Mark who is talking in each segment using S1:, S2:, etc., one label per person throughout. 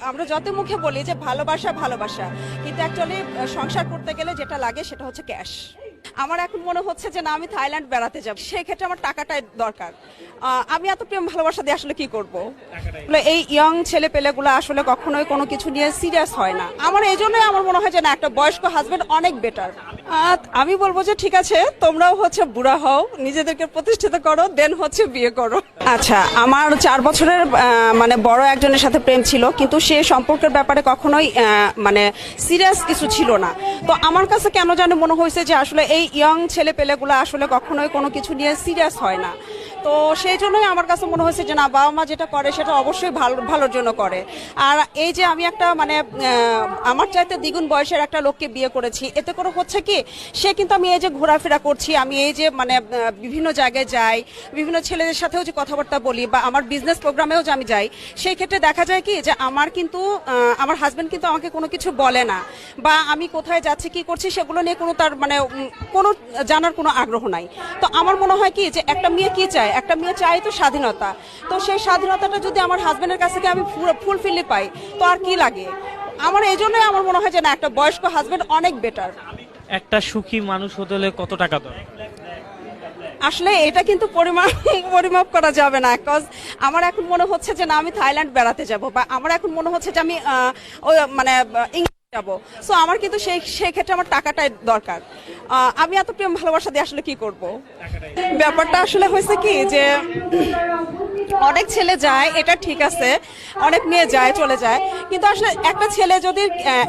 S1: আমরা যত মুখে বলি যে ভালোবাসা ভালোবাসা, কিন্তু অ্যাকচুয়ালি সংসার করতে গেলে যেটা লাগে সেটা হচ্ছে ক্যাশ। আমার এখন মনে হচ্ছে যে না, আমি থাইল্যান্ড বেড়াতে যাব, সেই ক্ষেত্রে আমার টাকাটাই দরকার। আমি এত প্রেম ভালোবাসা দিয়ে আসলে কি করব? এই ইয়ং ছেলে পেলেগুলো আসলে কখনোই কোনো কিছু নিয়ে সিরিয়াস হয় না। আমার এই জন্যই আমার মনে হয় যে না, একটা বয়স্ক হাজবেন্ড অনেক বেটার। আমি বলবো যে ঠিক আছে, তোমরাও হচ্ছে বুড়া হও, নিজেদেরকে প্রতিষ্ঠিত করো, দেন হচ্ছে বিয়ে করো। আচ্ছা, আমার 4 বছরের মানে বড় একজনের সাথে প্রেম ছিল, কিন্তু সে সম্পর্কের ব্যাপারে কখনোই মানে সিরিয়াস কিছু ছিল না। তো আমার কাছে কেন জানে মনে হয়েছে যে আসলে এই ইয়ং ছেলে পেলেগুলো আসলে কখনোই কোনো কিছু নিয়ে সিরিয়াস হয় না। তো সেই জন্যই আমার কাছে মনে হয়েছে যে না, বাবা মা যেটা করে সেটা অবশ্যই ভালোর জন্য করে। আর এই যে আমি একটা মানে আমার চাইতে দ্বিগুণ বয়সের একটা লোককে বিয়ে করেছি, এতে করে হচ্ছে কি, সে কিন্তু আমি এই যে ঘোরাফেরা করছি, আমি এই যে মানে বিভিন্ন জায়গায় যাই, বিভিন্ন ছেলেদের সাথেও যে কথাবার্তা বলি, বা আমার বিজনেস প্রোগ্রামেও যে আমি যাই, সেই ক্ষেত্রে দেখা যায় কি যে আমার কিন্তু আমার হাজবেন্ড কিন্তু আমাকে কোনো কিছু বলে না, বা আমি কোথায় যাচ্ছি কি করছি সেগুলো নিয়ে কোনো তার মানে কোনো জানার কোনো আগ্রহ নাই। তো আমার মনে হয় কি যে একটা মেয়ে কি চায়, একটা মেয়ে চায় তো স্বাধীনতা। তো সেই স্বাধীনতাটা যদি আমার হাজবেন্ডের কাছ থেকে আমি ফুলফিল পাই, তো আর কি লাগে? আমার এই জন্যই আমার মনে হয় যে না, একটা বয়স্ক হাজবেন্ড অনেক বেটার।
S2: একটা সুখী মানুষ হতে হলে কত টাকা দরকার?
S1: আসলে এটা কিন্তু পরিমাপ করা যাবে না, বিকজ আমার এখন মনে হচ্ছে যে না, আমি থাইল্যান্ড বেড়াতে যাব, বা আমার এখন মনে হচ্ছে যে আমি মানে ইংল্যান্ড যাব। সো আমার কিন্তু সেই ক্ষেত্রে আমার টাকাটাই দরকার। আমি এত প্রেম ভালোবাসা দিয়ে আসলে কি করব? ব্যাপারটা আসলে হয়েছে কি যে অনেক ছেলে যায়, এটা ঠিক আছে, অনেক মেয়ে যায়, চলে যায়, কিন্তু আসলে একটা ছেলে যদি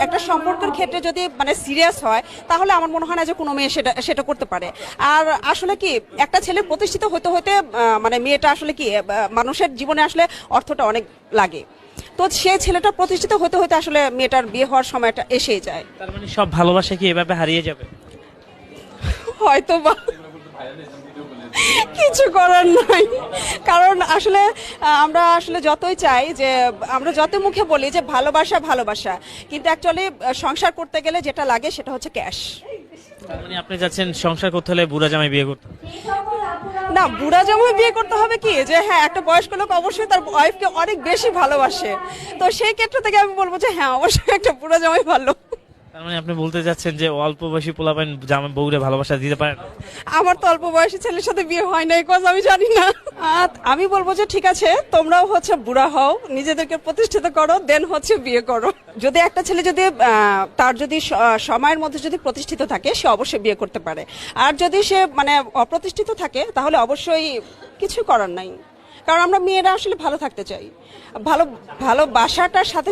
S1: একটা সম্পর্কের ক্ষেত্রে যদি মানে সিরিয়াস হয়, তাহলে আমার মনে হয় না যে কোনো মেয়ে সেটা করতে পারে। আর আসলে কি, একটা ছেলে প্রতিষ্ঠিত হতে হতে মানে মেয়েটা আসলে কি, মানুষের জীবনে আসলে অর্থটা অনেক লাগে। তো সে ছেলেটা প্রতিষ্ঠিত হতে হতে আসলে মেয়েটার বিয়ে হওয়ার সময়টা এসেই যায়।
S2: তার মানে সব ভালোবাসা কি এভাবে হারিয়ে যাবে?
S1: হয়তো বা, কিছু করার নাই। কারণ আসলে আমরা আসলে যতই চাই যে, আমরা যত মুখে বলি যে ভালোবাসা ভালোবাসা, কিন্তু অ্যাকচুয়ালি সংসার করতে গেলে যেটা লাগে সেটা হচ্ছে ক্যাশ।
S2: তার মানে আপনি যাচ্ছেন সংসার করতে হলে বুড়া জামাই বিয়ে করতে?
S1: না, বুড়া জামাই বিয়ে করতে হবে কি যে, হ্যাঁ, একটা বয়স্ক লোক অবশ্যই তার ওয়াইফকে অনেক বেশি ভালোবাসে। তো সেই ক্ষেত্র থেকে আমি বলবো যে হ্যাঁ, অবশ্যই একটা বুড়া জামাই ভালো।
S2: তার মানে আপনি বলতে যাচ্ছেন যে অল্প বয়সী পোলাপান জামাই বউরে ভালোবাসা দিতে পারেন?
S1: আমার তো অল্প বয়সী ছেলের সাথে বিয়ে হয় নাই, কজ আমি জানি না। আমি বলবো যে ঠিক আছে, তোমরাও হচ্ছে বুড়া হও, নিজেদেরকে প্রতিষ্ঠিত করো, দেন হচ্ছে বিয়ে করো। যদি একটা ছেলে যদি তার যদি সময়ের মধ্যে যদি প্রতিষ্ঠিত থাকে, সে অবশ্যই বিয়ে করতে পারে। আর যদি সে মানে অপ্রতিষ্ঠিত থাকে, তাহলে অবশ্যই কিছু করার নাই। কারণ আমরা মেয়েরা আসলে ভালো থাকতে চাই, ভালোবাসাটার সাথে